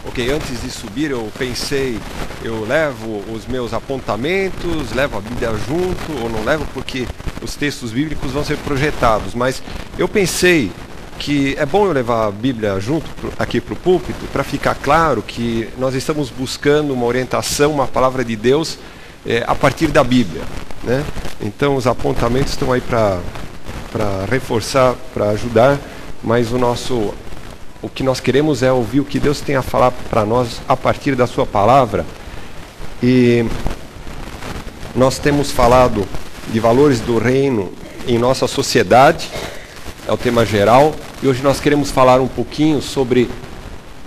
Ok, antes de subir eu pensei, eu levo os meus apontamentos, levo a Bíblia junto ou não levo, porque os textos bíblicos vão ser projetados, mas eu pensei que é bom eu levar a Bíblia junto aqui para o púlpito, para ficar claro que nós estamos buscando uma orientação, uma palavra de Deus a partir da Bíblia, né? Então os apontamentos estão aí para reforçar, para ajudar, mas o que nós queremos é ouvir o que Deus tem a falar para nós a partir da sua palavra. E nós temos falado de valores do reino em nossa sociedade, é o tema geral, e hoje nós queremos falar um pouquinho sobre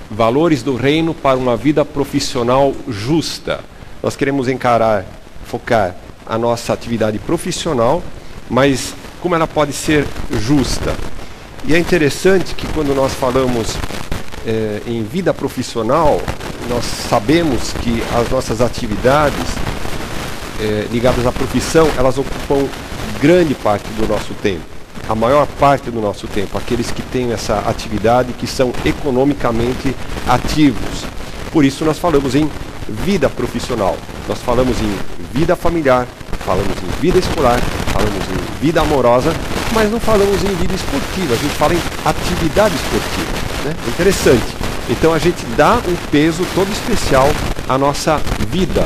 valores do reino para uma vida profissional justa. Nós queremos focar a nossa atividade profissional, mas como ela pode ser justa. E é interessante que quando nós falamos em vida profissional, nós sabemos que as nossas atividades ligadas à profissão, elas ocupam grande parte do nosso tempo, a maior parte do nosso tempo, aqueles que têm essa atividade, que são economicamente ativos. Por isso nós falamos em vida profissional, nós falamos em vida familiar, falamos em vida escolar, falamos em vida amorosa, mas não falamos em vida esportiva, a gente fala em atividade esportiva, né? Interessante. Então a gente dá um peso todo especial à nossa vida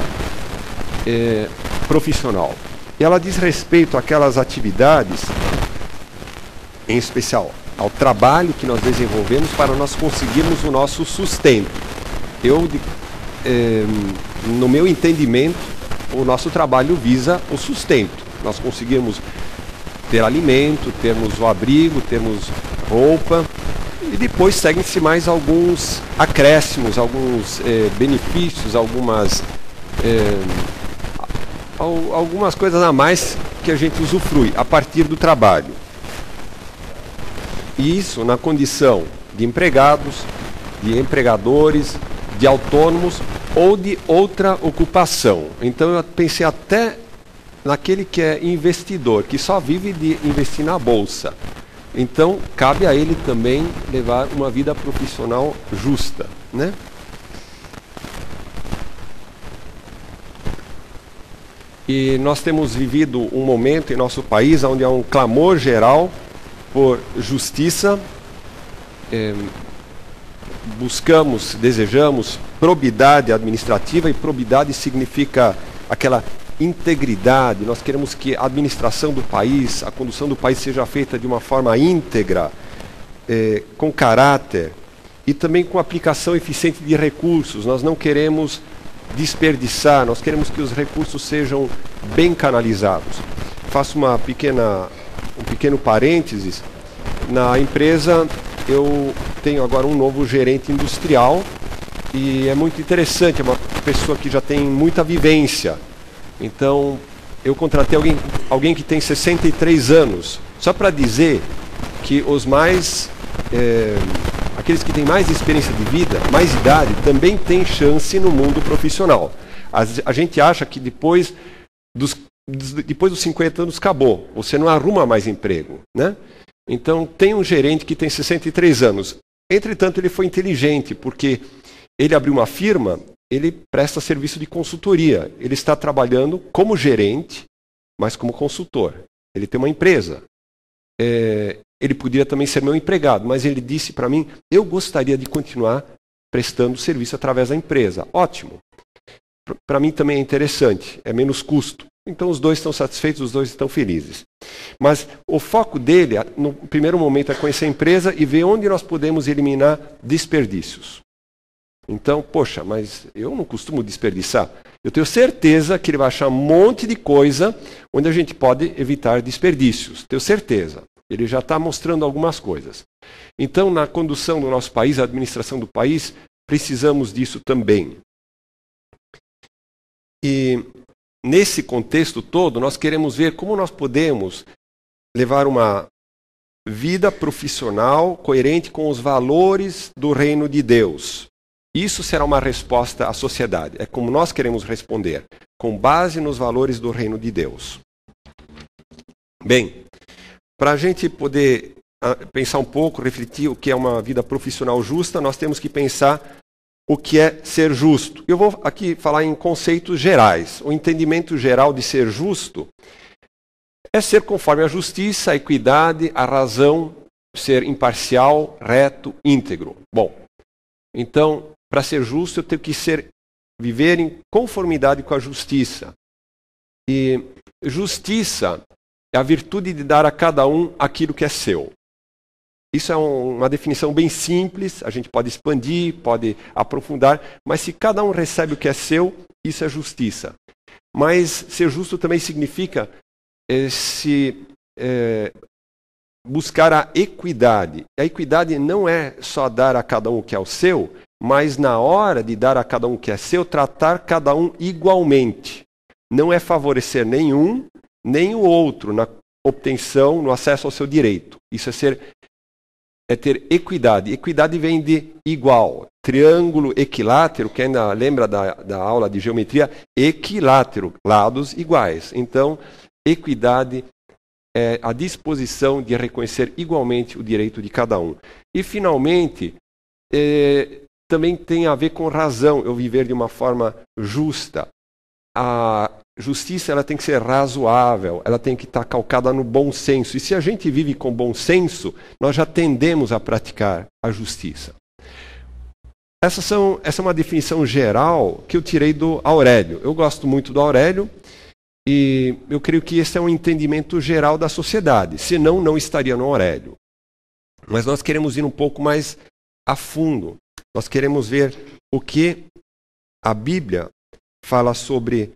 profissional. E ela diz respeito àquelas atividades, em especial ao trabalho que nós desenvolvemos para nós conseguirmos o nosso sustento. No meu entendimento, o nosso trabalho visa o sustento. Nós conseguimos ter alimento, termos o abrigo, termos roupa, e depois seguem-se mais alguns acréscimos, alguns benefícios, algumas coisas a mais que a gente usufrui a partir do trabalho. E isso na condição de empregados, de empregadores, de autônomos ou de outra ocupação. Então eu pensei até naquele que é investidor, que só vive de investir na bolsa. Então, cabe a ele também levar uma vida profissional justa, né? E nós temos vivido um momento em nosso país onde há um clamor geral por justiça. Desejamos probidade administrativa, e probidade significa aquela integridade. Nós queremos que a administração do país, a condução do país seja feita de uma forma íntegra, com caráter e também com aplicação eficiente de recursos. Nós não queremos desperdiçar, nós queremos que os recursos sejam bem canalizados. Faço um pequeno parênteses. Na empresa eu tenho agora um novo gerente industrial e é muito interessante, é uma pessoa que já tem muita vivência. Então, eu contratei alguém que tem 63 anos, só para dizer que aqueles que têm mais experiência de vida, mais idade, também têm chance no mundo profissional. A gente acha que depois dos 50 anos acabou, você não arruma mais emprego, né? Então, tem um gerente que tem 63 anos. Entretanto, ele foi inteligente, porque ele abriu uma firma, ele presta serviço de consultoria. Ele está trabalhando como gerente, mas como consultor. Ele tem uma empresa. Ele poderia também ser meu empregado, mas ele disse para mim, eu gostaria de continuar prestando serviço através da empresa. Ótimo. Para mim também é interessante, é menos custo. Então os dois estão satisfeitos, os dois estão felizes. Mas o foco dele, no primeiro momento, é conhecer a empresa e ver onde nós podemos eliminar desperdícios. Então, poxa, mas eu não costumo desperdiçar. Eu tenho certeza que ele vai achar um monte de coisa onde a gente pode evitar desperdícios. Tenho certeza. Ele já está mostrando algumas coisas. Então, na condução do nosso país, a administração do país, precisamos disso também. E nesse contexto todo, nós queremos ver como nós podemos levar uma vida profissional coerente com os valores do reino de Deus. Isso será uma resposta à sociedade. É como nós queremos responder, com base nos valores do reino de Deus. Bem, para a gente poder pensar um pouco, refletir o que é uma vida profissional justa, nós temos que pensar o que é ser justo. Eu vou aqui falar em conceitos gerais. O entendimento geral de ser justo é ser conforme a justiça, a equidade, a razão, ser imparcial, reto, íntegro. Bom, então, para ser justo, eu tenho que viver em conformidade com a justiça. E justiça é a virtude de dar a cada um aquilo que é seu. Isso é uma definição bem simples, a gente pode expandir, pode aprofundar, mas se cada um recebe o que é seu, isso é justiça. Mas ser justo também significa buscar a equidade. A equidade não é só dar a cada um o que é o seu, mas na hora de dar a cada um o que é seu, tratar cada um igualmente. Não é favorecer nenhum, nem o outro na obtenção, no acesso ao seu direito. Isso é ter equidade. Equidade vem de igual. Triângulo equilátero, quem ainda lembra da aula de geometria, equilátero, lados iguais. Então, equidade é a disposição de reconhecer igualmente o direito de cada um. E, finalmente, também tem a ver com razão, eu viver de uma forma justa. A justiça ela tem que ser razoável, ela tem que estar calcada no bom senso. E se a gente vive com bom senso, nós já tendemos a praticar a justiça. Essa é uma definição geral que eu tirei do Aurélio. Eu gosto muito do Aurélio e eu creio que esse é um entendimento geral da sociedade. Senão, não estaria no Aurélio. Mas nós queremos ir um pouco mais a fundo. Nós queremos ver o que a Bíblia fala sobre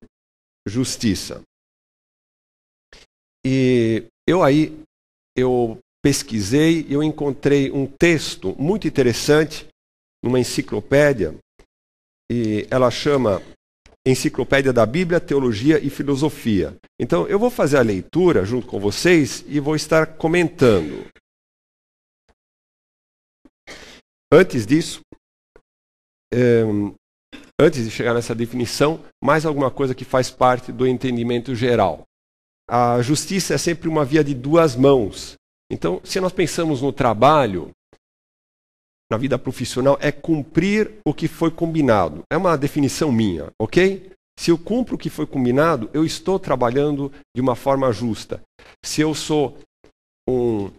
justiça. E eu pesquisei, eu encontrei um texto muito interessante numa enciclopédia, e ela chama Enciclopédia da Bíblia, Teologia e Filosofia. Então, eu vou fazer a leitura junto com vocês e vou estar comentando. Antes disso, antes de chegar nessa definição, mais alguma coisa que faz parte do entendimento geral. A justiça é sempre uma via de duas mãos. Então, se nós pensamos no trabalho, na vida profissional, é cumprir o que foi combinado. É uma definição minha, ok? Se eu cumpro o que foi combinado, eu estou trabalhando de uma forma justa. Se eu sou um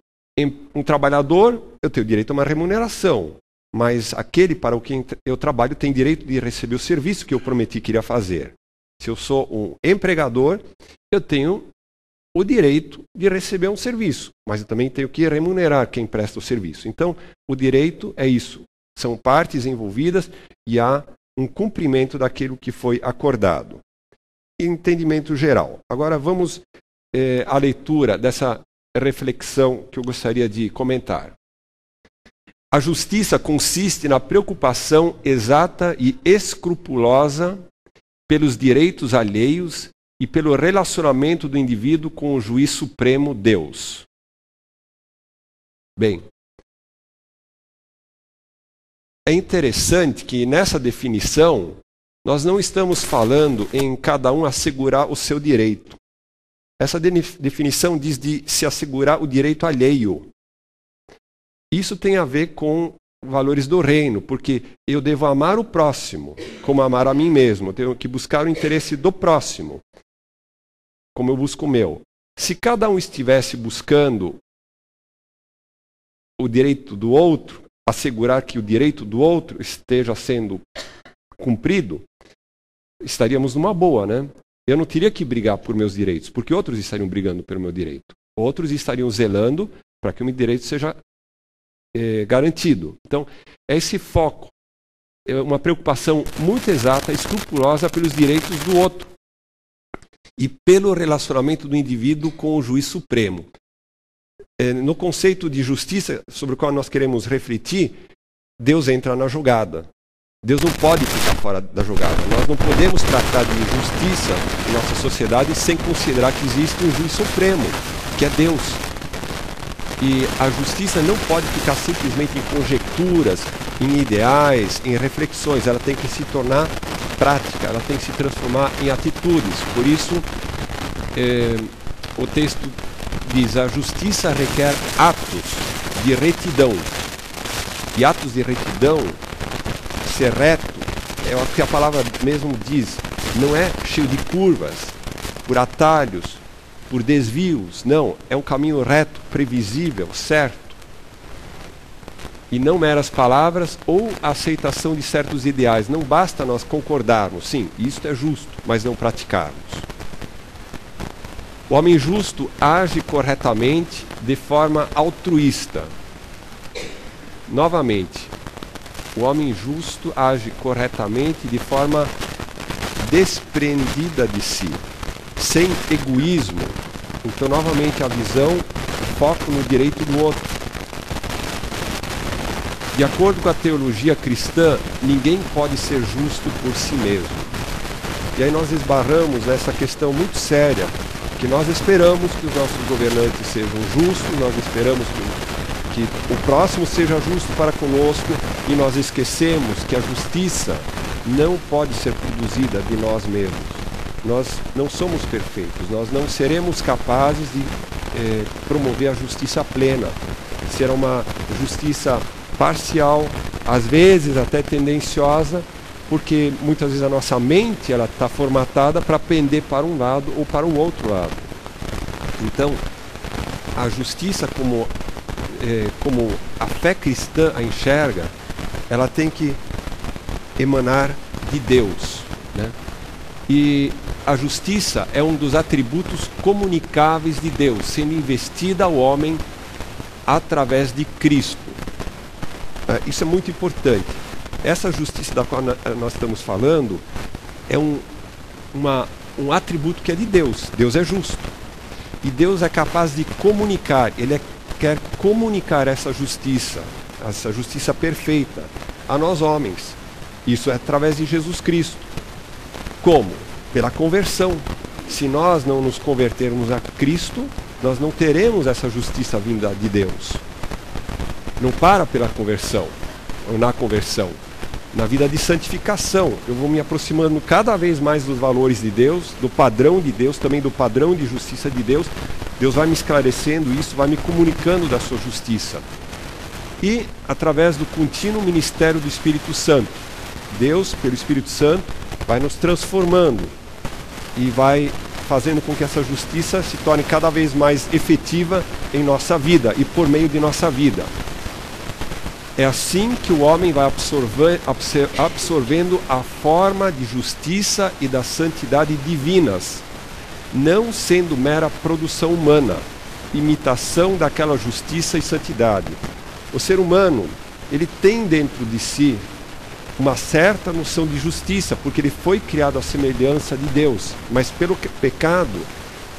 trabalhador, eu tenho direito a uma remuneração. Mas aquele para o que eu trabalho tem direito de receber o serviço que eu prometi que iria fazer. Se eu sou um empregador, eu tenho o direito de receber um serviço, mas eu também tenho que remunerar quem presta o serviço. Então, o direito é isso. São partes envolvidas e há um cumprimento daquilo que foi acordado. Entendimento geral. Agora vamos à leitura dessa reflexão que eu gostaria de comentar. A justiça consiste na preocupação exata e escrupulosa pelos direitos alheios e pelo relacionamento do indivíduo com o juiz supremo, Deus. Bem, é interessante que nessa definição nós não estamos falando em cada um assegurar o seu direito. Essa definição diz de se assegurar o direito alheio. Isso tem a ver com valores do reino, porque eu devo amar o próximo como amar a mim mesmo. Eu tenho que buscar o interesse do próximo, como eu busco o meu. Se cada um estivesse buscando o direito do outro, assegurar que o direito do outro esteja sendo cumprido, estaríamos numa boa, né? Eu não teria que brigar por meus direitos, porque outros estariam brigando pelo meu direito. Outros estariam zelando para que o meu direito seja garantido. Então, é esse foco, é uma preocupação muito exata, escrupulosa pelos direitos do outro e pelo relacionamento do indivíduo com o juiz supremo. No conceito de justiça sobre o qual nós queremos refletir, Deus entra na jogada. Deus não pode ficar fora da jogada. Nós não podemos tratar de justiça em nossa sociedade sem considerar que existe um juiz supremo, que é Deus. E a justiça não pode ficar simplesmente em conjecturas, em ideais, em reflexões. Ela tem que se tornar prática, ela tem que se transformar em atitudes. Por isso, o texto diz: a justiça requer atos de retidão. E atos de retidão ser reto, é o que a palavra mesmo diz, não é cheio de curvas, por atalhos, por desvios, não, é um caminho reto, previsível, certo. E não meras palavras ou a aceitação de certos ideais. Não basta nós concordarmos, sim, isto é justo, mas não praticarmos. O homem justo age corretamente de forma altruísta. Novamente, o homem justo age corretamente de forma desprendida de si, sem egoísmo. Então, novamente, a visão, o foco no direito do outro. De acordo com a teologia cristã, ninguém pode ser justo por si mesmo. E aí nós esbarramos nessa questão muito séria, que nós esperamos que os nossos governantes sejam justos, nós esperamos que o próximo seja justo para conosco, e nós esquecemos que a justiça não pode ser produzida de nós mesmos. Nós não somos perfeitos, nós não seremos capazes de promover a justiça plena. Será uma justiça parcial, às vezes até tendenciosa, porque muitas vezes a nossa mente ela está formatada para pender para um lado ou para o outro lado. Então, a justiça como a fé cristã a enxerga, ela tem que emanar de Deus, né? E a justiça é um dos atributos comunicáveis de Deus, sendo investida ao homem através de Cristo. Isso é muito importante. Essa justiça da qual nós estamos falando é um atributo que é de Deus. Deus é justo. E Deus é capaz de comunicar, Ele quer comunicar essa justiça perfeita, a nós homens. Isso é através de Jesus Cristo. Como? Pela conversão. Se nós não nos convertermos a Cristo, nós não teremos essa justiça vinda de Deus. Não para pela conversão, ou na conversão. Na vida de santificação, eu vou me aproximando cada vez mais dos valores de Deus, do padrão de Deus, também do padrão de justiça de Deus. Deus vai me esclarecendo isso, vai me comunicando da sua justiça. E através do contínuo ministério do Espírito Santo. Deus, pelo Espírito Santo, vai nos transformando e vai fazendo com que essa justiça se torne cada vez mais efetiva em nossa vida e por meio de nossa vida. É assim que o homem vai absorvendo a forma de justiça e da santidade divinas, não sendo mera produção humana, imitação daquela justiça e santidade. O ser humano, ele tem dentro de si uma certa noção de justiça, porque ele foi criado à semelhança de Deus, mas pelo pecado,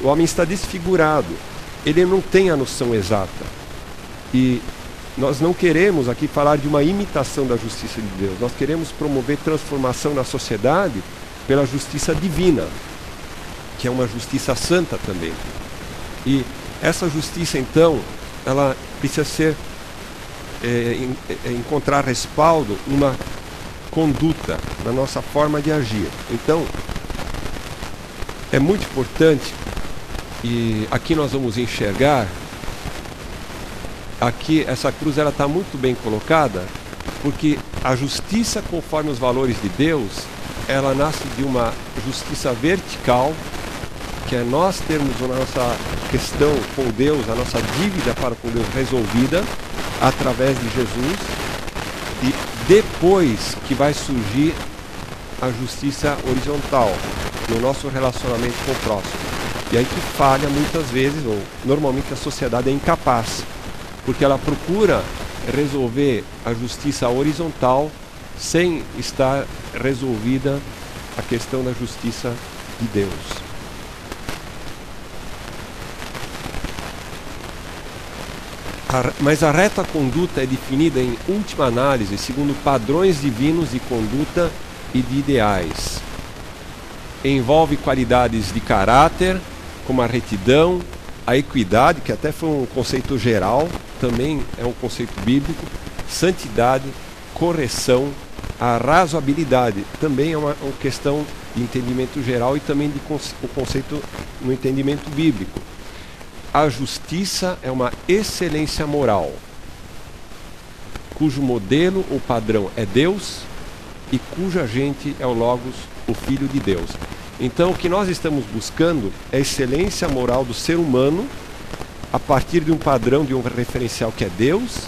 o homem está desfigurado, ele não tem a noção exata. E nós não queremos aqui falar de uma imitação da justiça de Deus. Nós queremos promover transformação na sociedade pela justiça divina, que é uma justiça santa também. E essa justiça, então, ela precisa encontrar respaldo numa conduta, na nossa forma de agir. Então, é muito importante, e aqui nós vamos enxergar. Aqui essa cruz ela está muito bem colocada, porque a justiça conforme os valores de Deus, ela nasce de uma justiça vertical, que é nós termos a nossa questão com Deus, a nossa dívida para com Deus resolvida através de Jesus, e depois que vai surgir a justiça horizontal no nosso relacionamento com o próximo. E aí que falha muitas vezes, ou normalmente a sociedade é incapaz, porque ela procura resolver a justiça horizontal sem estar resolvida a questão da justiça de Deus. Mas a reta conduta é definida em última análise segundo padrões divinos de conduta e de ideais. Envolve qualidades de caráter, como a retidão, a equidade, que até foi um conceito geral, também é um conceito bíblico, santidade, correção, a razoabilidade, também é uma questão de entendimento geral e também de o conceito no entendimento bíblico. A justiça é uma excelência moral, cujo modelo ou padrão é Deus, e cuja agente é o Logos, o Filho de Deus. Então, o que nós estamos buscando é a excelência moral do ser humano a partir de um padrão, de um referencial que é Deus,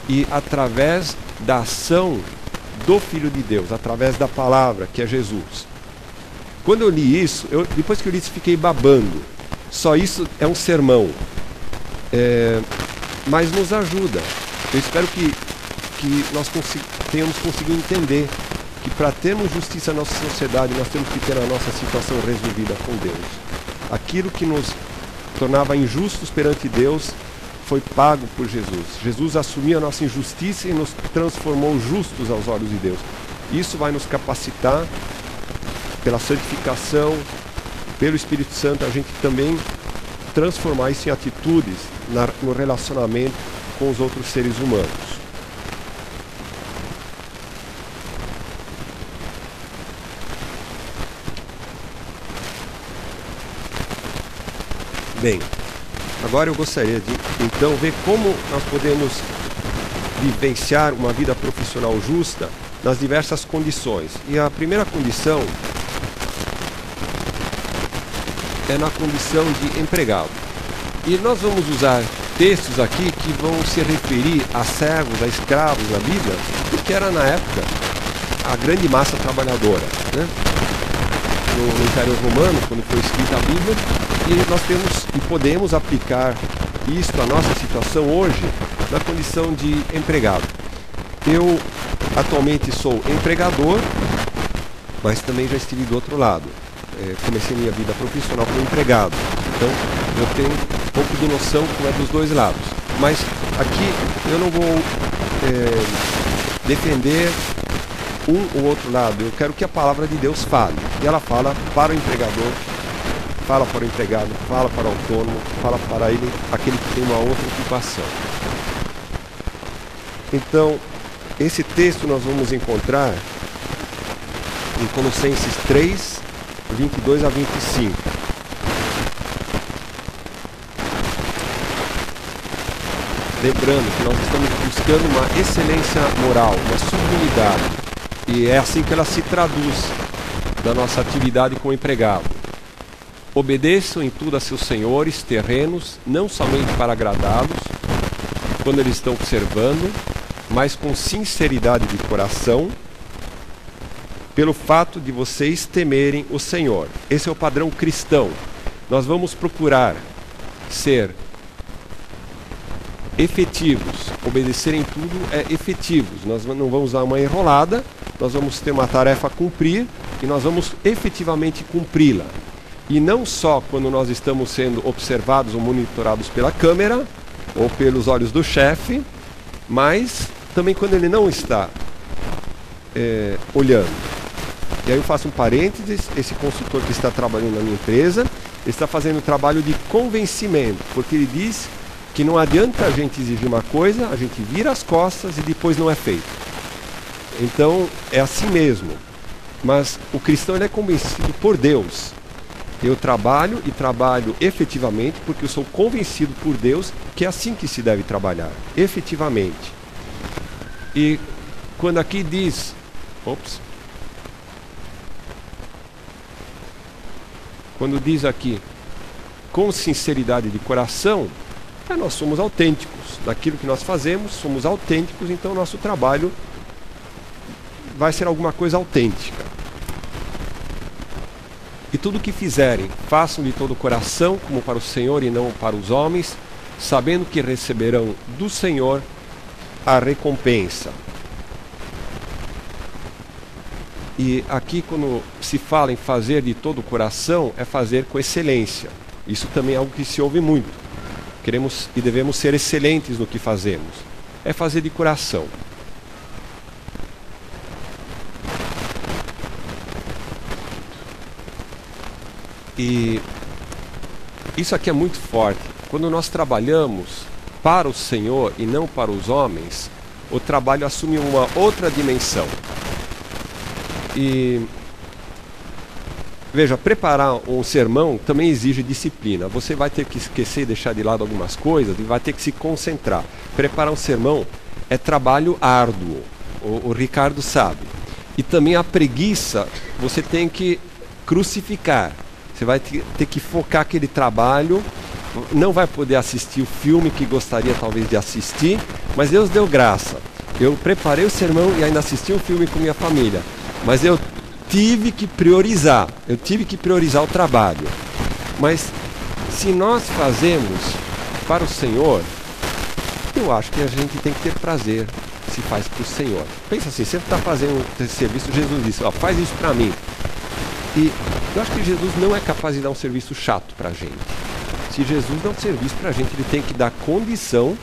e através da ação do Filho de Deus, através da palavra, que é Jesus. Quando eu li isso, depois que eu li isso, fiquei babando. Só isso é um sermão. Mas nos ajuda. Eu espero que nós tenhamos conseguido entender que para termos justiça na nossa sociedade, nós temos que ter a nossa situação resolvida com Deus. Aquilo que nos tornava injustos perante Deus foi pago por Jesus. Jesus assumiu a nossa injustiça e nos transformou justos aos olhos de Deus. Isso vai nos capacitar, pela santificação, pelo Espírito Santo, a gente também transformar isso em atitudes no relacionamento com os outros seres humanos. Bem, agora eu gostaria de, então, ver como nós podemos vivenciar uma vida profissional justa nas diversas condições. E a primeira condição é na condição de empregado. E nós vamos usar textos aqui que vão se referir a servos, a escravos na Bíblia, porque era na época a grande massa trabalhadora, né? No Império Romano, quando foi escrita a Bíblia, e nós temos e podemos aplicar isto à nossa situação hoje na condição de empregado. Eu atualmente sou empregador, mas também já estive do outro lado. Comecei minha vida profissional como empregado, então eu tenho um pouco de noção como é dos dois lados. Mas aqui eu não vou defender um ou outro lado, eu quero que a palavra de Deus fale. E ela fala para o empregador, fala para o empregado, fala para o autônomo, fala para ele, aquele que tem uma outra ocupação. Então, esse texto nós vamos encontrar em Colossenses 3, 22 a 25. Lembrando que nós estamos buscando uma excelência moral, uma sublimidade. E é assim que ela se traduz da nossa atividade como empregado. Obedeçam em tudo a seus senhores terrenos, não somente para agradá-los, quando eles estão observando, mas com sinceridade de coração, pelo fato de vocês temerem o Senhor. Esse é o padrão cristão. Nós vamos procurar ser efetivos. Obedecer em tudo é efetivos. Nós não vamos dar uma enrolada, nós vamos ter uma tarefa a cumprir e nós vamos efetivamente cumpri-la. E não só quando nós estamos sendo observados ou monitorados pela câmera ou pelos olhos do chefe, mas também quando ele não está olhando. E aí eu faço um parênteses, esse consultor que está trabalhando na minha empresa, ele está fazendo um trabalho de convencimento, porque ele diz que não adianta a gente exigir uma coisa, a gente vira as costas e depois não é feito. Então é assim mesmo. Mas o cristão ele é convencido por Deus. Eu trabalho e trabalho efetivamente porque eu sou convencido por Deus que é assim que se deve trabalhar, efetivamente. E quando aqui diz, quando diz aqui com sinceridade de coração, nós somos autênticos. Daquilo que nós fazemos, somos autênticos, então o nosso trabalho vai ser alguma coisa autêntica. E tudo o que fizerem, façam de todo o coração, como para o Senhor e não para os homens, sabendo que receberão do Senhor a recompensa. E aqui, quando se fala em fazer de todo o coração, é fazer com excelência. Isso também é algo que se ouve muito. Queremos e devemos ser excelentes no que fazemos. É fazer de coração. E isso aqui é muito forte. Quando nós trabalhamos para o Senhor e não para os homens, o trabalho assume uma outra dimensão. E veja, preparar um sermão também exige disciplina. Você vai ter que esquecer e deixar de lado algumas coisas e vai ter que se concentrar. Preparar um sermão é trabalho árduo. O Ricardo sabe. E também a preguiça, você tem que crucificar. Você vai ter que focar aquele trabalho, não vai poder assistir o filme que gostaria talvez de assistir, mas Deus deu graça. Eu preparei o sermão e ainda assisti um filme com minha família, mas eu tive que priorizar o trabalho. Mas se nós fazemos para o Senhor, eu acho que a gente tem que ter prazer se faz para o Senhor. Pensa assim, você está fazendo esse serviço, Jesus disse, ó, faz isso para mim. E eu acho que Jesus não é capaz de dar um serviço chato para a gente. Se Jesus dá um serviço para a gente, ele tem que dar condição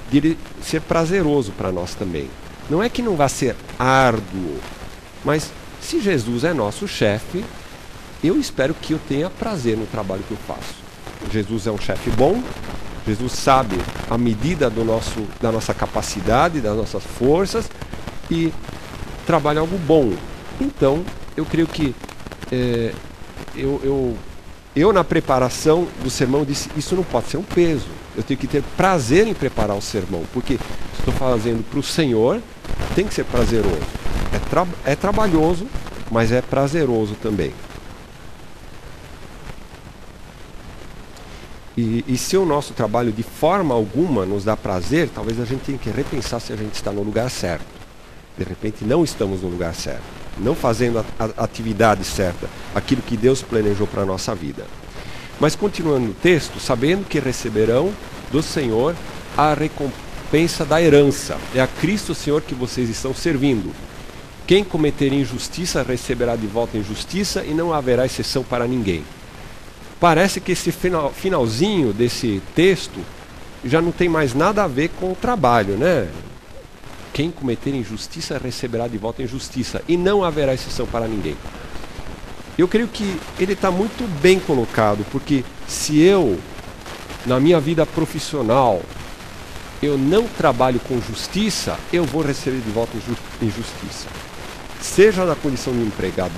de ele ser prazeroso para nós também. Não é que não vai ser árduo, mas se Jesus é nosso chefe, eu espero que eu tenha prazer no trabalho que eu faço. Jesus é um chefe bom, Jesus sabe a medida da nossa capacidade, das nossas forças e trabalha algo bom. Então, eu creio que eu na preparação do sermão disse, isso não pode ser um peso. Eu tenho que ter prazer em preparar o sermão, porque estou fazendo para o Senhor, tem que ser prazeroso. É trabalhoso, mas é prazeroso também. E se o nosso trabalho de forma alguma nos dá prazer, talvez a gente tenha que repensar se a gente está no lugar certo. De repente não estamos no lugar certo, não fazendo a atividade certa, aquilo que Deus planejou para a nossa vida. Mas continuando no texto, sabendo que receberão do Senhor a recompensa da herança. É a Cristo Senhor que vocês estão servindo. Quem cometer injustiça receberá de volta injustiça e não haverá exceção para ninguém. Parece que esse finalzinho desse texto já não tem mais nada a ver com o trabalho, né? Quem cometer injustiça receberá de volta injustiça e não haverá exceção para ninguém. Eu creio que ele está muito bem colocado, porque se eu, na minha vida profissional, eu não trabalho com justiça, eu vou receber de volta injustiça. Seja na condição de empregado,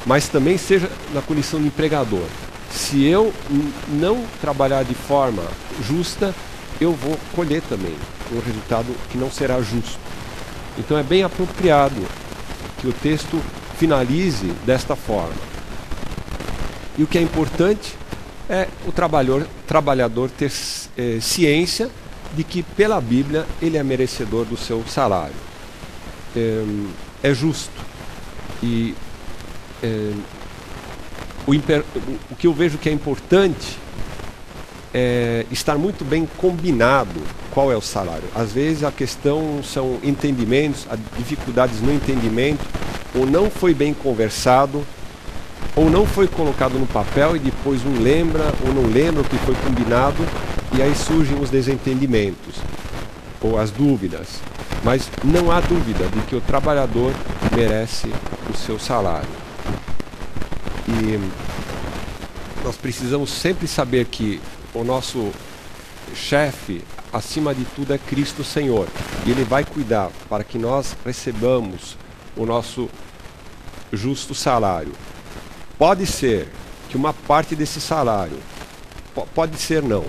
mas também seja na condição de empregador. Se eu não trabalhar de forma justa, eu vou colher também um resultado que não será justo. Então é bem apropriado que o texto finalize desta forma. E o que é importante é o trabalhador ter ciência de que pela Bíblia ele é merecedor do seu salário. É justo. E o que eu vejo que é importante é estar muito bem combinado qual é o salário. Às vezes a questão são entendimentos, dificuldades no entendimento, ou não foi bem conversado, ou não foi colocado no papel e depois um lembra ou não lembra o que foi combinado, e aí surgem os desentendimentos ou as dúvidas. Mas não há dúvida de que o trabalhador merece o seu salário. E nós precisamos sempre saber que o nosso chefe, acima de tudo, é Cristo Senhor. E Ele vai cuidar para que nós recebamos o nosso justo salário. Pode ser que uma parte desse salário, pode ser não,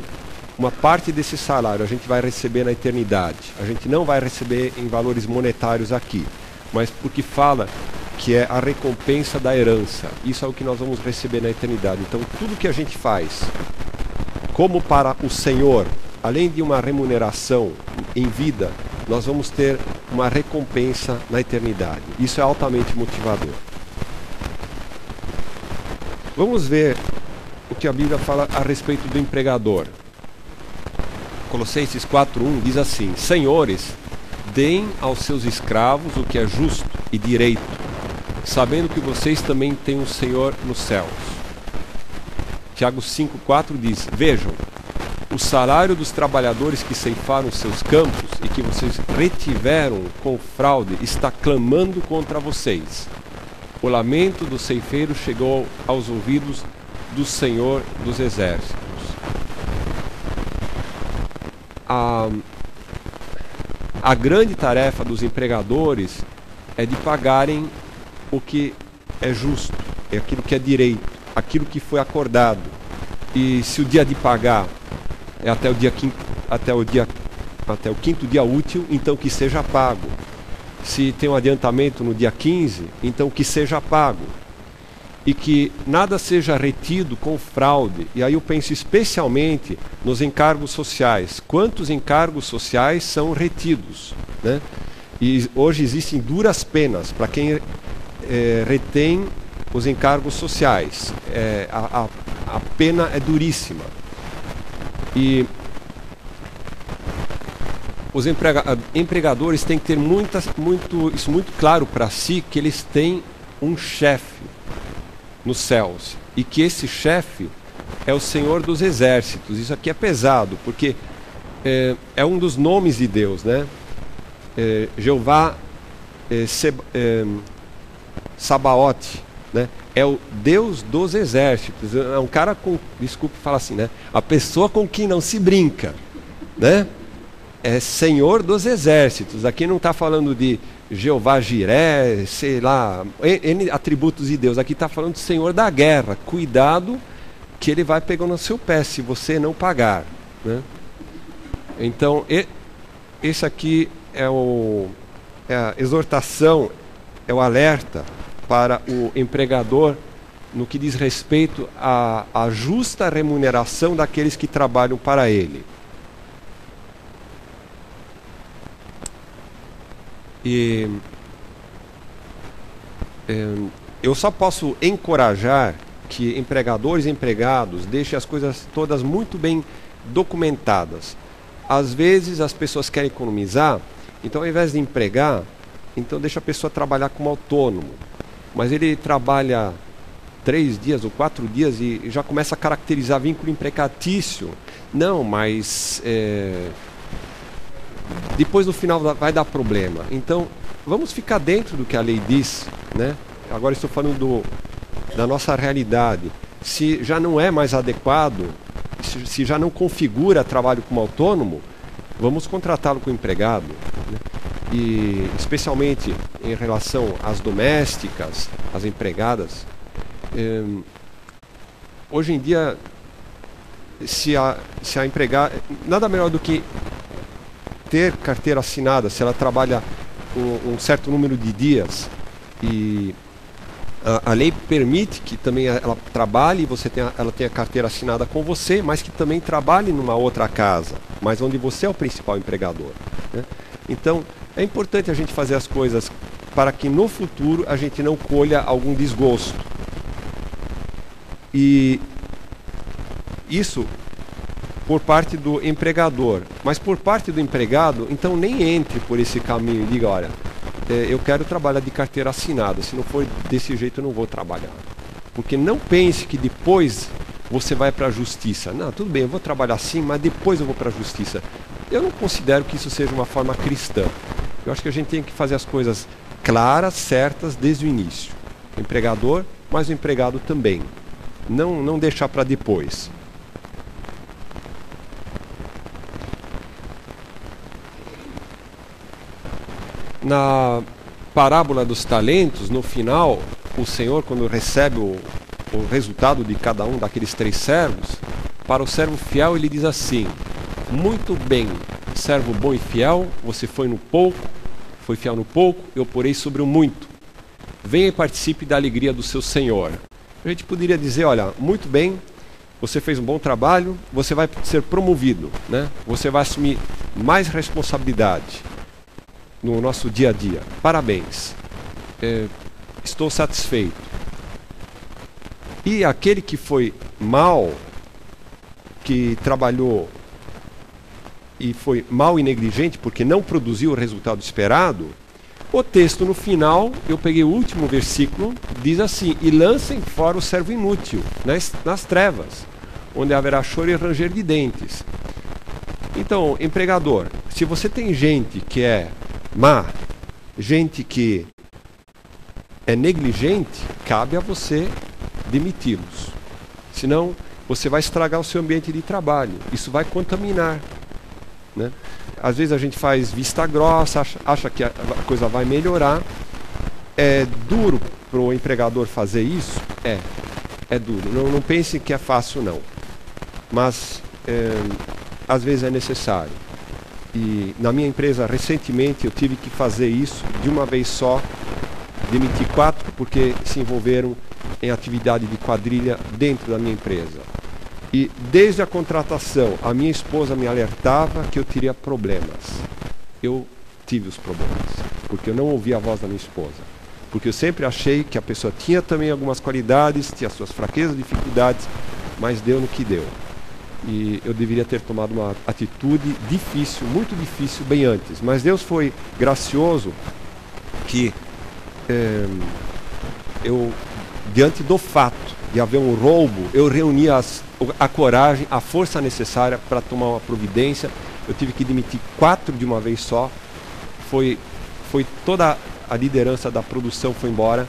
uma parte desse salário a gente vai receber na eternidade. A gente não vai receber em valores monetários aqui, mas porque fala que é a recompensa da herança. Isso é o que nós vamos receber na eternidade. Então tudo que a gente faz como para o Senhor, além de uma remuneração em vida, nós vamos ter uma recompensa na eternidade. Isso é altamente motivador. Vamos ver o que a Bíblia fala a respeito do empregador. Colossenses 4:1 diz assim: Senhores, deem aos seus escravos o que é justo e direito, sabendo que vocês também têm um Senhor nos céus. Tiago 5:4 diz: Vejam, o salário dos trabalhadores que ceifaram seus campos e que vocês retiveram com fraude está clamando contra vocês. O lamento do ceifeiro chegou aos ouvidos do Senhor dos Exércitos. A grande tarefa dos empregadores é de pagarem o que é justo, é aquilo que é direito, aquilo que foi acordado. E se o dia de pagar é até o quinto dia útil, então que seja pago. se tem um adiantamento no dia 15, então que seja pago. E que nada seja retido com fraude. E aí eu penso especialmente nos encargos sociais. Quantos encargos sociais são retidos, né? E hoje existem duras penas para quem retém os encargos sociais. A pena é duríssima. E os empregadores têm que ter isso muito claro para si, que eles têm um chefe nos céus, e que esse chefe é o Senhor dos Exércitos. Isso aqui é pesado, porque é um dos nomes de Deus, né? Jeová Sabaote, né? É o Deus dos Exércitos. É um cara com, desculpe falar assim, né? A pessoa com quem não se brinca, né? É Senhor dos Exércitos. Aqui não está falando de Jeová Jiré, sei lá, N atributos de Deus. Aqui está falando de Senhor da guerra. Cuidado que ele vai pegar no seu pé se você não pagar, né? Então, esse aqui é a exortação, é o alerta para o empregador no que diz respeito à justa remuneração daqueles que trabalham para ele. E eu só posso encorajar que empregadores e empregados deixem as coisas todas muito bem documentadas. Às vezes as pessoas querem economizar, então ao invés de empregar, então deixa a pessoa trabalhar como autônomo. Mas ele trabalha 3 dias ou 4 dias e já começa a caracterizar vínculo empregatício. Não, mas depois no final vai dar problema. Então vamos ficar dentro do que a lei diz, né? Agora estou falando da nossa realidade. Se já não é mais adequado, se já não configura trabalho como autônomo, vamos contratá-lo como empregado, né? E especialmente em relação às domésticas, às empregadas, hoje em dia, se a empregada, nada melhor do que ter carteira assinada, se ela trabalha um certo número de dias, e a lei permite que também ela trabalhe, ela tenha carteira assinada com você, mas que também trabalhe numa outra casa, mas onde você é o principal empregador, né? Então, é importante a gente fazer as coisas para que no futuro a gente não colha algum desgosto. E isso por parte do empregador. Mas por parte do empregado, então nem entre por esse caminho e diga, olha, eu quero trabalhar de carteira assinada, se não for desse jeito eu não vou trabalhar. Porque não pense que depois você vai para a justiça. Não, tudo bem, eu vou trabalhar assim, mas depois eu vou para a justiça. Eu não considero que isso seja uma forma cristã. Eu acho que a gente tem que fazer as coisas claras, certas, desde o início. O empregador, mas o empregado também. Não deixar para depois. Na parábola dos talentos, no final, o Senhor, quando recebe o resultado de cada um daqueles 3 servos, para o servo fiel ele diz assim: muito bem, servo bom e fiel, você foi fiel no pouco, eu porei sobre o muito. Venha e participe da alegria do seu Senhor. A gente poderia dizer, olha, muito bem, você fez um bom trabalho, você vai ser promovido, né? Você vai assumir mais responsabilidade no nosso dia a dia. Parabéns. Estou satisfeito. E aquele que foi mal, que trabalhou e foi mal e negligente porque não produziu o resultado esperado, o texto no final, eu peguei o último versículo, diz assim: e lancem fora o servo inútil nas trevas, onde haverá choro e ranger de dentes. Então, empregador, se você tem gente que é má, gente que é negligente, cabe a você demiti-los. Senão, você vai estragar o seu ambiente de trabalho. Isso vai contaminar, né? Às vezes a gente faz vista grossa, acha que a coisa vai melhorar. É duro para o empregador fazer isso? É duro. Não pense que é fácil, não. Mas, às vezes é necessário. E na minha empresa, recentemente, eu tive que fazer isso de uma vez só, demitir 4 porque se envolveram em atividade de quadrilha dentro da minha empresa. E desde a contratação, a minha esposa me alertava que eu teria problemas. Eu tive os problemas, porque eu não ouvia a voz da minha esposa. Porque eu sempre achei que a pessoa tinha também algumas qualidades, tinha suas fraquezas, dificuldades, mas deu no que deu. E eu deveria ter tomado uma atitude difícil, muito difícil, bem antes. Mas Deus foi gracioso que eu, diante do fato de haver um roubo, eu reuni a coragem, a força necessária para tomar uma providência. Eu tive que demitir 4 de uma vez só. Foi toda a liderança da produção foi embora.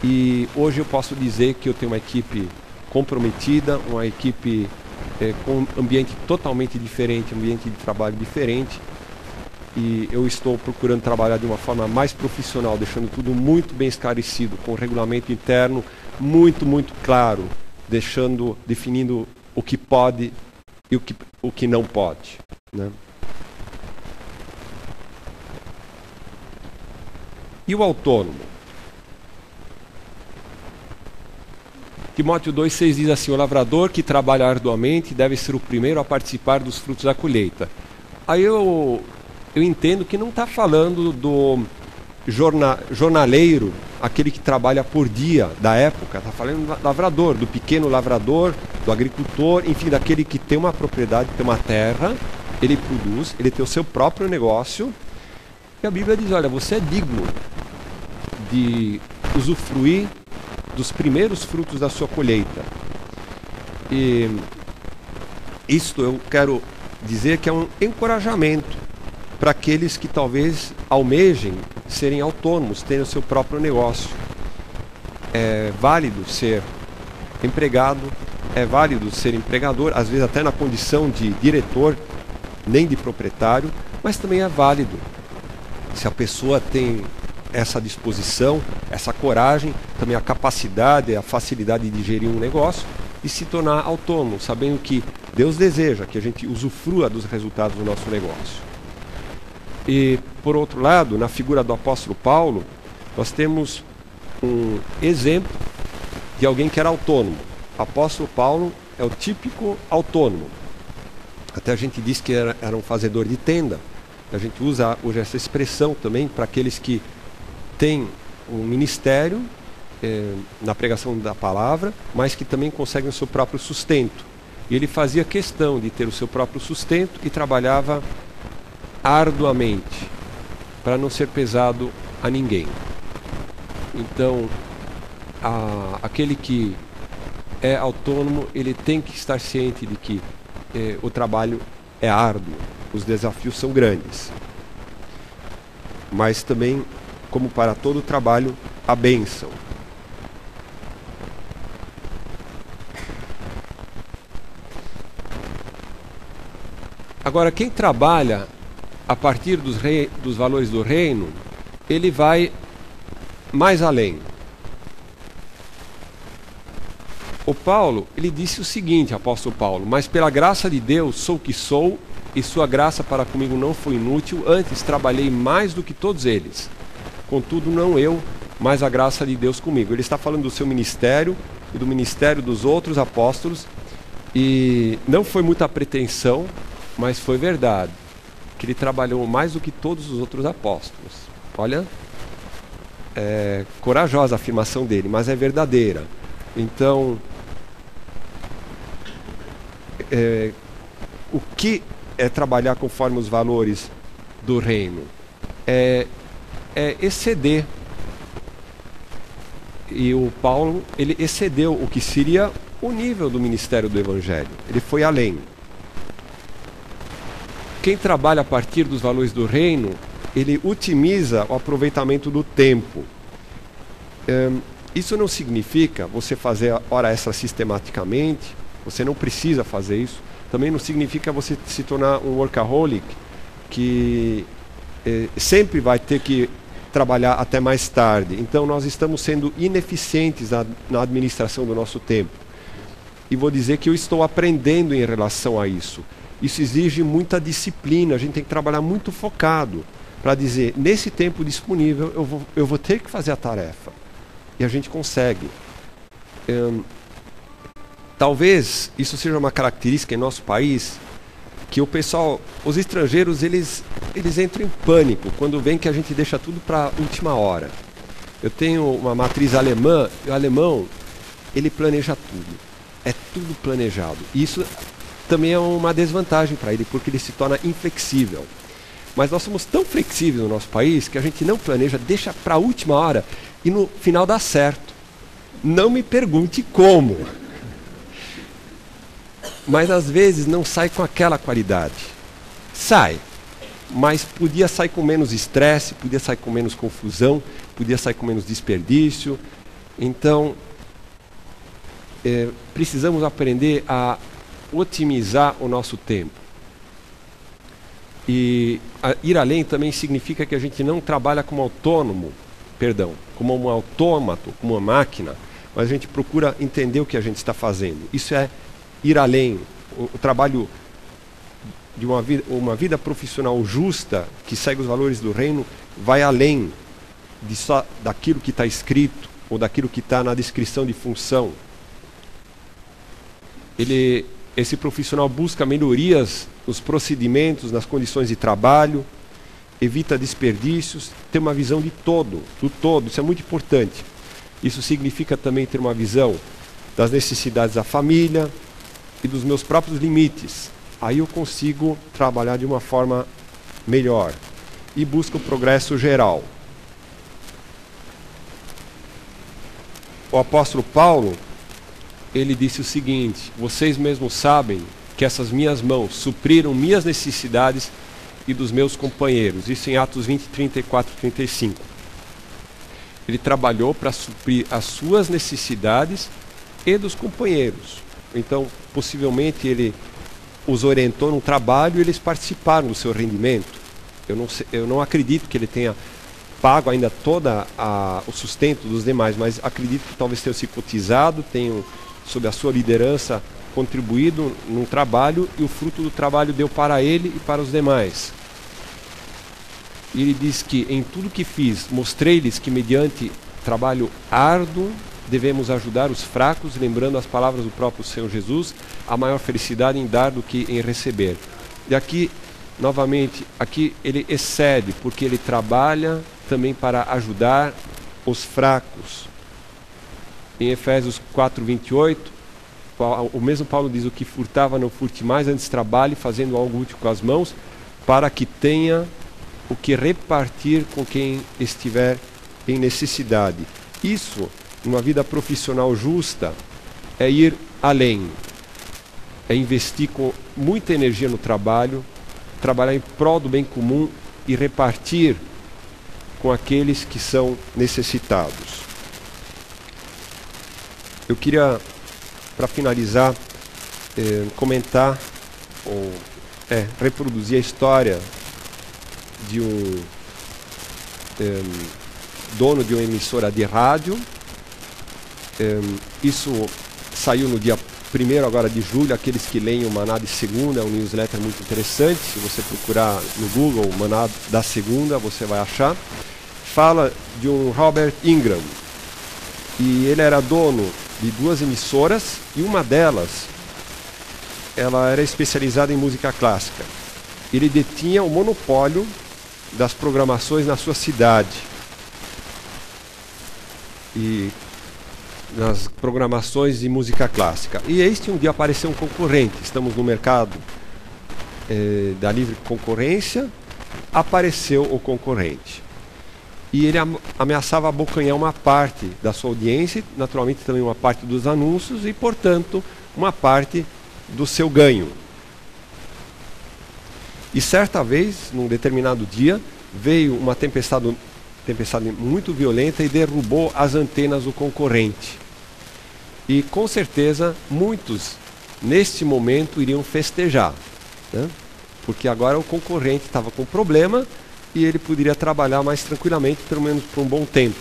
E hoje eu posso dizer que eu tenho uma equipe comprometida, uma equipe com um ambiente totalmente diferente, um ambiente de trabalho diferente. E eu estou procurando trabalhar de uma forma mais profissional, deixando tudo muito bem esclarecido, com o regulamento interno muito, muito claro, definindo o que pode e o que não pode, né? E o autônomo? Timóteo 2,6 diz assim: o lavrador que trabalha arduamente deve ser o primeiro a participar dos frutos da colheita. Aí eu entendo que não está falando do jornaleiro, aquele que trabalha por dia da época. Está falando do lavrador, do pequeno lavrador, do agricultor, enfim, daquele que tem uma propriedade, tem uma terra, ele produz, ele tem o seu próprio negócio. E a Bíblia diz: olha, você é digno de usufruir dos primeiros frutos da sua colheita. E isto eu quero dizer que é um encorajamento para aqueles que talvez almejem serem autônomos, terem o seu próprio negócio. É válido ser empregado, é válido ser empregador, às vezes até na condição de diretor, nem de proprietário, mas também é válido se a pessoa tem essa disposição, essa coragem, também a capacidade, a facilidade de gerir um negócio e se tornar autônomo, sabendo que Deus deseja que a gente usufrua dos resultados do nosso negócio. E, por outro lado, na figura do apóstolo Paulo, nós temos um exemplo de alguém que era autônomo. O apóstolo Paulo é o típico autônomo. Até a gente diz que era um fazedor de tenda. A gente usa hoje essa expressão também para aqueles que têm um ministério na pregação da palavra, mas que também conseguem o seu próprio sustento. E ele fazia questão de ter o seu próprio sustento e trabalhava arduamente para não ser pesado a ninguém. Então, aquele que é autônomo, ele tem que estar ciente de que o trabalho é árduo, os desafios são grandes. Mas também, como para todo trabalho, a bênção. Agora, quem trabalha a partir dos valores do reino, ele vai mais além. O Paulo, ele disse o seguinte, apóstolo Paulo: mas pela graça de Deus sou o que sou, e sua graça para comigo não foi inútil, antes trabalhei mais do que todos eles. Contudo, não eu, mas a graça de Deus comigo. Ele está falando do seu ministério e do ministério dos outros apóstolos, e não foi muita pretensão, mas foi verdade, que ele trabalhou mais do que todos os outros apóstolos. Olha, é corajosa a afirmação dele, mas é verdadeira. Então, o que é trabalhar conforme os valores do reino? É exceder. E o Paulo, ele excedeu o que seria o nível do ministério do Evangelho. Ele foi além. Quem trabalha a partir dos valores do reino, ele otimiza o aproveitamento do tempo. Isso não significa você fazer hora extra sistematicamente, você não precisa fazer isso. Também não significa você se tornar um workaholic, que sempre vai ter que trabalhar até mais tarde. Então nós estamos sendo ineficientes na administração do nosso tempo. E vou dizer que eu estou aprendendo em relação a isso. Isso exige muita disciplina, a gente tem que trabalhar muito focado para dizer, nesse tempo disponível eu vou ter que fazer a tarefa. E a gente consegue. Talvez isso seja uma característica em nosso país, que o pessoal, os estrangeiros, eles entram em pânico quando vem que a gente deixa tudo para a última hora. Eu tenho uma matriz alemã, e o alemão, ele planeja tudo. É tudo planejado. E isso também é uma desvantagem para ele, porque ele se torna inflexível. Mas nós somos tão flexíveis no nosso país que a gente não planeja, deixa para a última hora e no final dá certo. Não me pergunte como. Mas às vezes não sai com aquela qualidade. Sai, mas podia sair com menos estresse, podia sair com menos confusão, podia sair com menos desperdício. Então, precisamos aprender a otimizar o nosso tempo. E ir além também significa que a gente não trabalha como como um autômato, como uma máquina, mas a gente procura entender o que a gente está fazendo. Isso é ir além. O trabalho de uma vida profissional justa, que segue os valores do reino, vai além de só daquilo que está escrito ou daquilo que está na descrição de função. Esse profissional busca melhorias nos procedimentos, nas condições de trabalho, evita desperdícios, tem uma visão do todo, isso é muito importante. Isso significa também ter uma visão das necessidades da família e dos meus próprios limites. Aí eu consigo trabalhar de uma forma melhor e busco o progresso geral. O apóstolo Paulo, ele disse o seguinte: vocês mesmos sabem que essas minhas mãos supriram minhas necessidades e dos meus companheiros. Isso em Atos 20, 34 e 35. Ele trabalhou para suprir as suas necessidades e dos companheiros. Então, possivelmente, ele os orientou no trabalho e eles participaram do seu rendimento. Eu não acredito que ele tenha pago ainda todo o sustento dos demais, mas acredito que talvez tenham se cotizado, tenham, sob a sua liderança, contribuído no trabalho, e o fruto do trabalho deu para ele e para os demais. E ele diz que em tudo que fiz, mostrei-lhes que mediante trabalho árduo devemos ajudar os fracos, lembrando as palavras do próprio Senhor Jesus: há maior felicidade em dar do que em receber. E aqui, novamente, aqui ele excede, porque ele trabalha também para ajudar os fracos. Em Efésios 4, 28, o mesmo Paulo diz: o que furtava não furte mais, antes trabalhe, fazendo algo útil com as mãos, para que tenha o que repartir com quem estiver em necessidade. Isso, numa vida profissional justa, é ir além, é investir com muita energia no trabalho, trabalhar em prol do bem comum e repartir com aqueles que são necessitados. Eu queria, para finalizar, comentar ou reproduzir a história de um dono de uma emissora de rádio. Isso saiu no dia 1º agora de julho. Aqueles que leem o Maná de Segunda, é um newsletter muito interessante. Se você procurar no Google Maná da Segunda, você vai achar. Fala de um Robert Ingram, e ele era dono de 2 emissoras, e uma delas ela era especializada em música clássica. Ele detinha o monopólio das programações na sua cidade, e nas programações de música clássica. E este um dia apareceu um concorrente. Estamos no mercado da livre concorrência. Apareceu o concorrente e ele ameaçava abocanhar uma parte da sua audiência, naturalmente também uma parte dos anúncios e, portanto, uma parte do seu ganho. E certa vez, num determinado dia, veio uma tempestade muito violenta e derrubou as antenas do concorrente. E com certeza muitos neste momento iriam festejar, né? Porque agora o concorrente estava com problema e ele poderia trabalhar mais tranquilamente, pelo menos por um bom tempo.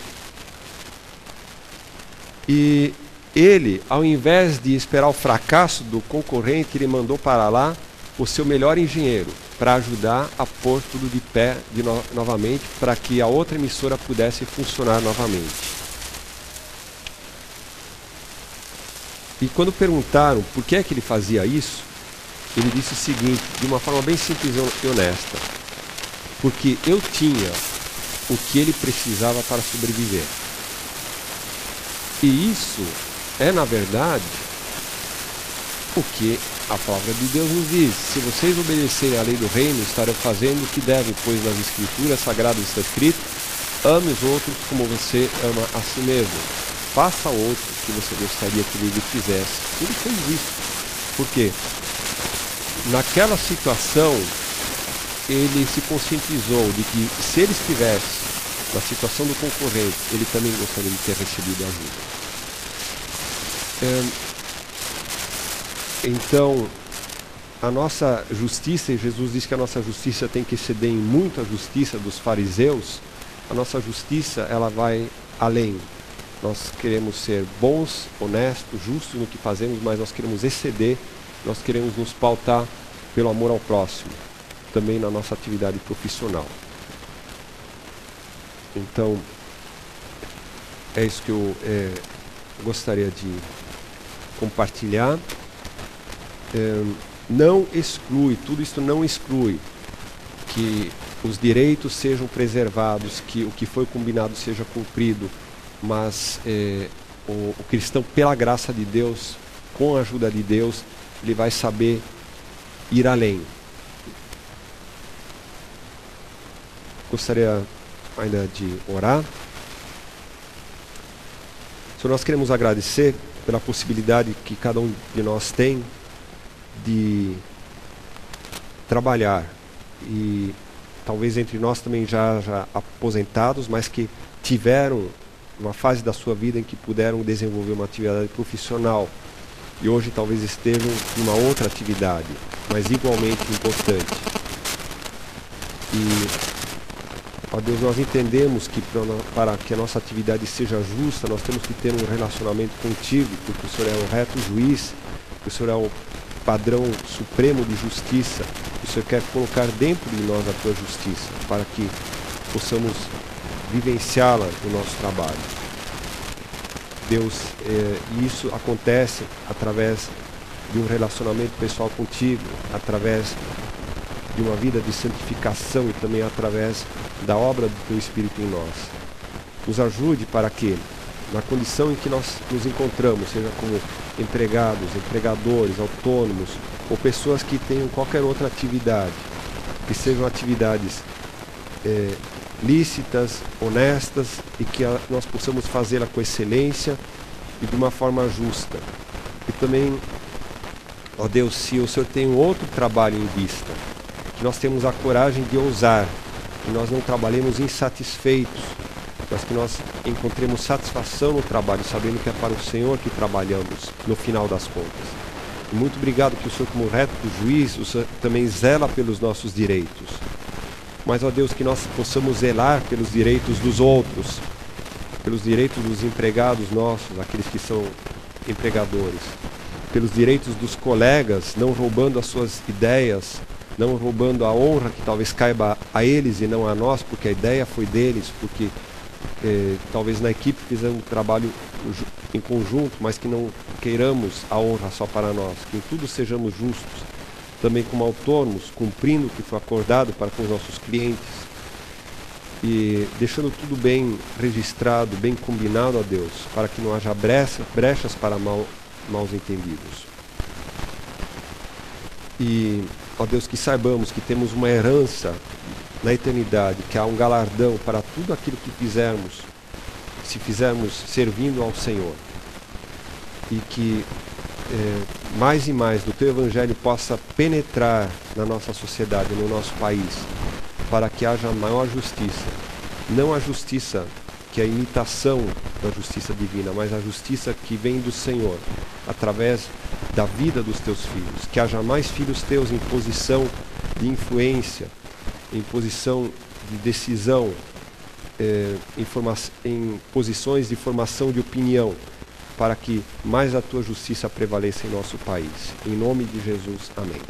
E ele, ao invés de esperar o fracasso do concorrente, ele mandou para lá o seu melhor engenheiro para ajudar a pôr tudo de pé novamente, para que a outra emissora pudesse funcionar novamente. E quando perguntaram por que é que ele fazia isso, ele disse o seguinte, de uma forma bem simples e honesta: porque eu tinha o que ele precisava para sobreviver. E isso é, na verdade, o que a palavra de Deus nos diz: se vocês obedecerem à lei do reino, estarão fazendo o que devem, pois nas Escrituras Sagradas está escrito: ame os outros como você ama a si mesmo. Faça ao outro o que você gostaria que ele fizesse. Ele fez isso. Por quê? Naquela situação, ele se conscientizou de que se ele estivesse na situação do concorrente, ele também gostaria de ter recebido ajuda. Então, a nossa justiça, e Jesus diz que a nossa justiça tem que exceder em muito a justiça dos fariseus, a nossa justiça, ela vai além. Nós queremos ser bons, honestos, justos no que fazemos, mas nós queremos exceder, nós queremos nos pautar pelo amor ao próximo, também na nossa atividade profissional. Então, é isso que eu gostaria de compartilhar. Não exclui, tudo isso não exclui que os direitos sejam preservados, que o que foi combinado seja cumprido, mas o cristão, pela graça de Deus, com a ajuda de Deus, ele vai saber ir além. Gostaria ainda de orar. Senhor, nós queremos agradecer pela possibilidade que cada um de nós tem de trabalhar, e talvez entre nós também já aposentados, mas que tiveram uma fase da sua vida em que puderam desenvolver uma atividade profissional e hoje talvez estejam em uma outra atividade, mas igualmente importante. E, ó Deus, nós entendemos que para que a nossa atividade seja justa, nós temos que ter um relacionamento contigo, porque o Senhor é o reto juiz, o Senhor é o padrão supremo de justiça. O Senhor quer colocar dentro de nós a tua justiça, para que possamos vivenciá-la no nosso trabalho. Deus, e isso acontece através de um relacionamento pessoal contigo, através de uma vida de santificação e também através da obra do teu Espírito em nós. Nos ajude para que, na condição em que nós nos encontramos, seja como empregados, empregadores, autônomos ou pessoas que tenham qualquer outra atividade, que sejam atividades lícitas, honestas, e que nós possamos fazê-la com excelência e de uma forma justa. E também, ó Deus, se o Senhor tem um outro trabalho em vista, que nós temos a coragem de ousar, que nós não trabalhemos insatisfeitos, mas que nós encontremos satisfação no trabalho, sabendo que é para o Senhor que trabalhamos, no final das contas. E muito obrigado que o Senhor, como reto juiz, o Senhor também zela pelos nossos direitos. Mas, ó Deus, que nós possamos zelar pelos direitos dos outros, pelos direitos dos empregados nossos, aqueles que são empregadores, pelos direitos dos colegas, não roubando as suas ideias, não roubando a honra que talvez caiba a eles e não a nós, porque a ideia foi deles, porque talvez na equipe fizemos um trabalho em conjunto, mas que não queiramos a honra só para nós, que em tudo sejamos justos, também como autônomos, cumprindo o que foi acordado para com os nossos clientes e deixando tudo bem registrado, bem combinado a Deus, para que não haja brechas para maus entendidos. E, ó Deus, que saibamos que temos uma herança na eternidade, que há um galardão para tudo aquilo que fizermos, se fizermos servindo ao Senhor, e que mais e mais do teu evangelho possa penetrar na nossa sociedade, no nosso país, para que haja maior justiça, não a justiça que é a imitação da justiça divina, mas a justiça que vem do Senhor, através da vida dos teus filhos, que haja mais filhos teus em posição de influência, em posição de decisão, em posições de formação de opinião, para que mais a tua justiça prevaleça em nosso país. Em nome de Jesus, amém.